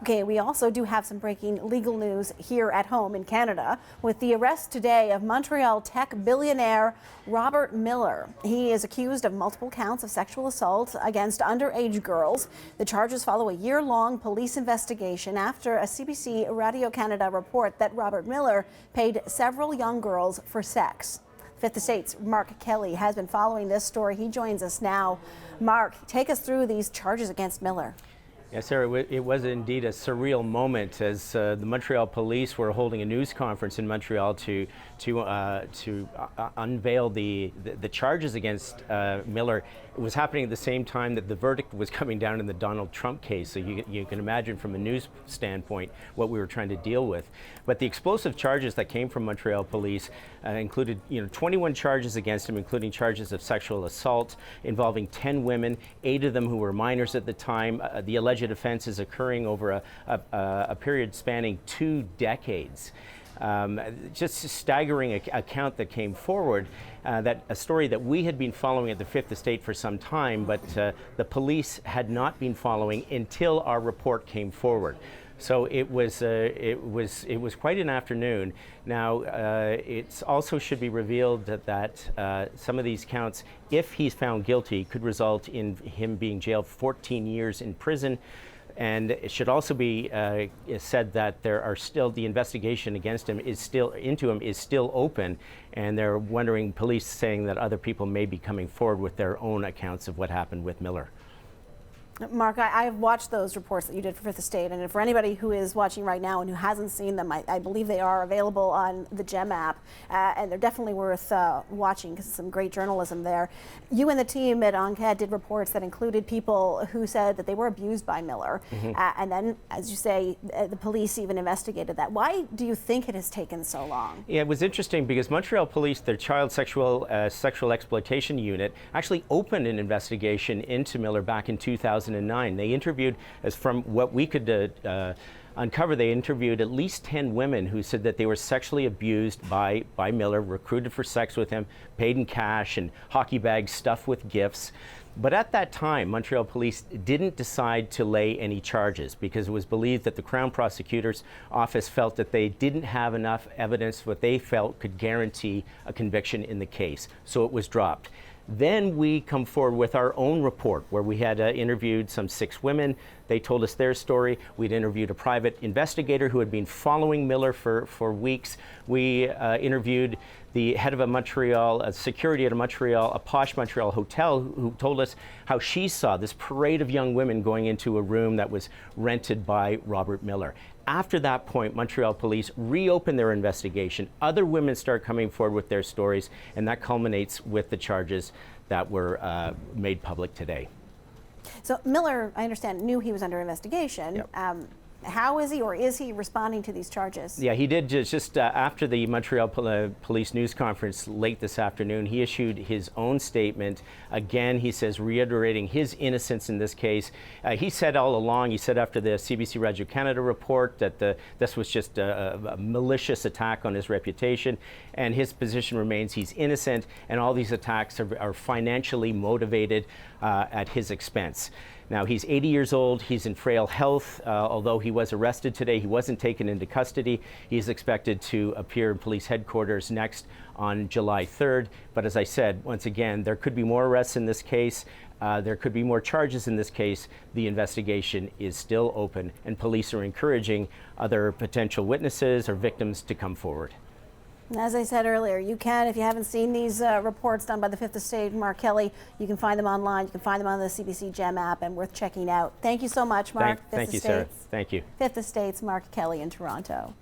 Okay, we also do have some breaking legal news here at home in Canada with the arrest today of Montreal tech billionaire Robert Miller. He is accused of multiple counts of sexual assault against underage girls. The charges follow a year-long police investigation after a CBC Radio Canada report that Robert Miller paid several young girls for sex. Fifth Estate's Mark Kelly has been following this story. He joins us now. Mark, take us through these charges against Miller. Yes, Sarah, it was indeed a surreal moment as the Montreal police were holding a news conference in Montreal to unveil the charges against Miller. It was happening at the same time that the verdict was coming down in the Donald Trump case, so you can imagine from a news standpoint what we were trying to deal with. But the explosive charges that came from Montreal police included 21 charges against him, including charges of sexual assault involving 10 women, 8 of them who were minors at the time. The alleged offenses occurring over a period spanning 2 decades. Just a staggering account that came forward, that a story that we had been following at the Fifth Estate for some time, but the police had not been following until our report came forward. So it was quite an afternoon. Now it also should be revealed that some of these counts, if he's found guilty, could result in him being jailed 14 years in prison. And it should also be said that there are still, the investigation against him is still open, and they're wondering, police saying that other people may be coming forward with their own accounts of what happened with Miller. Mark, I've watched those reports that you did for Fifth Estate, and for anybody who is watching right now and who hasn't seen them, I believe they are available on the GEM app, and they're definitely worth watching because it's some great journalism there. You and the team at Enquête did reports that included people who said that they were abused by Miller, and then, as you say, the police even investigated that. Why do you think it has taken so long? Yeah, it was interesting because Montreal Police, their child sexual exploitation unit, actually opened an investigation into Miller back in 2009. They interviewed, as from what we could uncover, they interviewed at least 10 women who said that they were sexually abused by Miller, recruited for sex with him, paid in cash and hockey bags stuffed with gifts. But at that time, Montreal Police didn't decide to lay any charges because it was believed that the Crown Prosecutor's Office felt that they didn't have enough evidence what they felt could guarantee a conviction in the case. So it was dropped. Then we come forward with our own report where we had interviewed some 6 women. They told us their story. We'd interviewed a private investigator who had been following Miller for weeks. We interviewed the head of a security at a posh Montreal hotel, who told us how she saw this parade of young women going into a room that was rented by Robert Miller. After that point, Montreal Police reopened their investigation. Other women start coming forward with their stories, and that culminates with the charges that were made public today. So Miller, I understand, knew he was under investigation. Yep. How is he, or is he, responding to these charges? Yeah, he did just after the Montreal Police news conference late this afternoon. He issued his own statement. Again, he says, reiterating his innocence in this case. He said all along, he said after the CBC Radio Canada report that this was just a malicious attack on his reputation, and his position remains he's innocent, and all these attacks are financially motivated at his expense. Now, he's 80 years old, he's in frail health. Although he was arrested today, he wasn't taken into custody. He's expected to appear in police headquarters next on July 3rd. But as I said, once again, there could be more arrests in this case. There could be more charges in this case. The investigation is still open, and police are encouraging other potential witnesses or victims to come forward. As I said earlier, you can, if you haven't seen these reports done by the Fifth Estate, Mark Kelly, you can find them online. You can find them on the CBC GEM app, and worth checking out. Thank you so much, Mark. Thank you, Sarah. Thank you. Fifth Estate's Mark Kelly in Toronto.